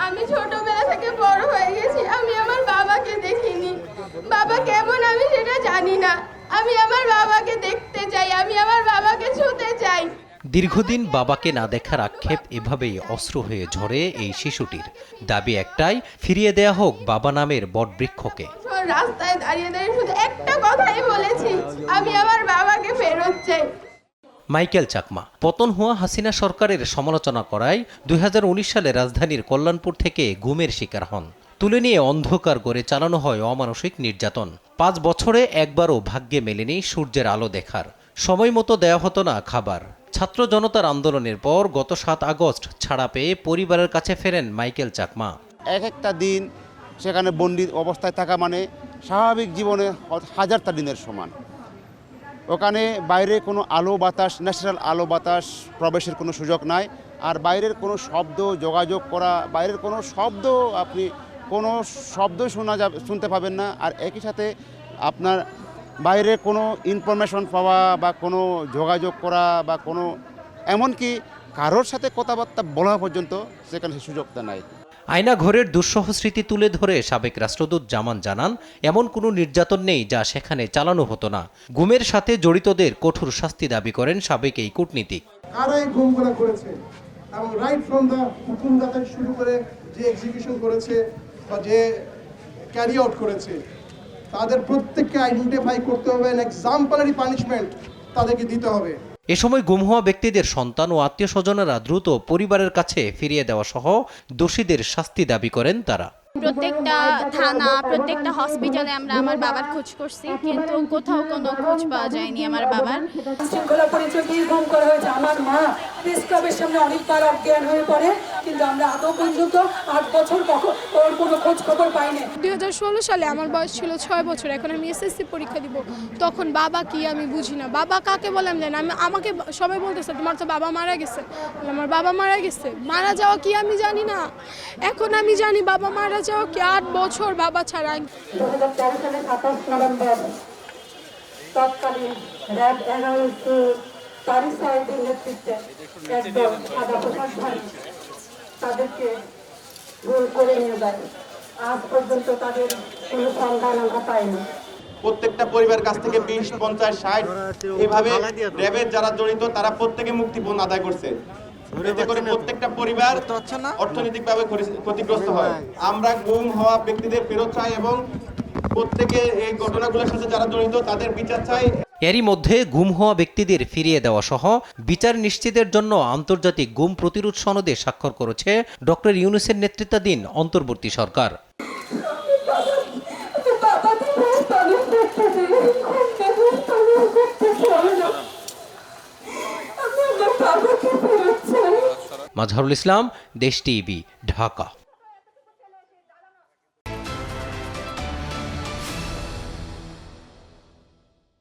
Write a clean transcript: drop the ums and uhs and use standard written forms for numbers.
আমি ছোটবেলা থেকে বড় হয়ে গেছি, আমি আমার বাবাকে দেখিনি। বাবা কেমন আমি সেটা জানি না। আমি আমার বাবাকে দেখতে চাই, আমি আমার বাবাকে ছুঁতে চাই। দীর্ঘদিন বাবাকে না দেখার আক্ষেপ এভাবেই অশ্রু হয়ে ঝরে এই শিশুটির। দাবি একটাই, ফিরিয়ে দেয়া হোক বাবা নামের বটবৃক্ষকে। রাস্তায় দাঁড়িয়ে দাঁড়িয়ে শুধু একটা কথাই বলেছি, আমি আমার বাবাকে ফেরত চাই। মাইকেল চাকমা পতন হওয়া হাসিনা সরকারের সমালোচনা করায় 2019 সালে রাজধানীর কল্যাণপুর থেকে গুমের শিকার হন। তুলে নিয়ে অন্ধকার করে চালানো হয় অমানসিক নির্যাতন। 5 বছরে একবারও ভাগ্যে মেলেনি সূর্যের আলো দেখার। সময় মতো দেয়া হতো না খাবার। ছাত্র জনতার আন্দোলনের পর গত 7 আগস্ট ছাড়া পেয়ে পরিবারের কাছে ফেরেন মাইকেল চাকমা। একটা দিন সেখানে বন্দী অবস্থায় থাকা মানে স্বাভাবিক জীবনে হাজারটা দিনের সমান। ওখানে বাইরে কোনো আলো বাতাস, ন্যাচারাল আলো বাতাস প্রবেশের কোনো সুযোগ নাই। আর বাইরের কোনো শব্দ যোগাযোগ করা, বাইরের কোনো শব্দ আপনি কোনো শব্দ শুনতে পাবেন না। আর একই সাথে আপনার বাইরে কোনো ইনফরমেশন পাওয়া বা কোনো যোগাযোগ করা বা কোনো এমনকি কারোর সাথে কথাবার্তা বলা পর্যন্ত সেখানে সুযোগটা নাই। আয়না ঘরের দুঃসহ স্মৃতি তুলে ধরে সাবেক রাষ্ট্রদূত জামান জানান, এমন কোনো নির্যাতন নেই যা সেখানে চালানো হতো না। গুমের সাথে জড়িতদের কঠোর শাস্তি দাবি করেন সাবেক এই কূটনীতিক। কারাই গুমগুলো করেছে এবং রাইট ফ্রম দ্য হুকুমদাতা শুরু করে যে এক্সিকিউশন করেছে বা যে ক্যারি আউট করেছে, তাদের প্রত্যেককে আইডেন্টিফাই করতে হবে, এক্সাম্পলারি পানিশমেন্ট তাদেরকে দিতে হবে। এ সময় গুম হওয়া ব্যক্তিদের সন্তান ও আত্মীয় স্বজনেরা দ্রুত পরিবারের কাছে ফিরিয়ে দেওয়া সহ দোষীদের শাস্তি দাবি করেন তারা। প্রত্যেকটা থানা, প্রত্যেকটা হসপিটালে আমরা আমার বাবার খোঁজ করছি, কিন্তু কোথাও কোনো খোঁজ পাওয়া যায়নি আমার বাবার। শৃঙ্খলা পরিচয় দিয়ে গুম করা হয়েছে। আমার মা প্রেস ক্লাবের সামনে অনেকবার অজ্ঞান হয়ে পড়ে, কিন্তু আমরা আদৌ পর্যন্ত 8 বছর ওর কোনো খোঁজ খবর পাইনি। 2016 সালে আমার বয়স ছিল 6 বছর। এখন আমি এসএসসি পরীক্ষা দিব। তখন বাবা কি আমি বুঝি না, বাবা কাকে বলে আমি জানি না। আমাকে সবাই বলতেছে তোমার তো বাবা মারা গেছে। আমার বাবা মারা গেছে, মারা যাওয়া কি আমি জানি না। এখন আমি জানি বাবা মারা যাওয়া কি 8 বছর বাবা ছাড়া। 2013 সালে 27 নভেম্বর তৎকালীন র্যাব 11 তারিক সাহেবের নেতৃত্বে একদল সাদা পোশাকধারী তাদেরকে গুম করে নিয়ে যায়। আজ পর্যন্ত তাদের কোনো সন্ধান আমরা পাইনি। প্রত্যেকটা পরিবার কাছ থেকে 20, 50, 60 এইভাবে র্যাবের যারা জড়িত তারা প্রত্যেকে মুক্তিপণ আদায় করছে। এতে করে প্রত্যেকটা পরিবার অর্থনৈতিকভাবে ক্ষতিগ্রস্ত হয়। আমরা গুম হওয়া ব্যক্তিদের ফেরত চাই এবং প্রত্যেকে এই ঘটনাগুলোর সাথে যারা জড়িত তাদের বিচার চাই। এরই মধ্যে গুম হওয়া ব্যক্তিদের ফিরিয়ে দেওয়া সহ বিচার নিশ্চিতের জন্য আন্তর্জাতিক গুম প্রতিরোধ সনদে স্বাক্ষর করেছে ডক্টর ইউনূসের নেতৃত্বাধীন অন্তর্বর্তী সরকার। মাজহারুল ইসলাম, দেশ টিভি, ঢাকা।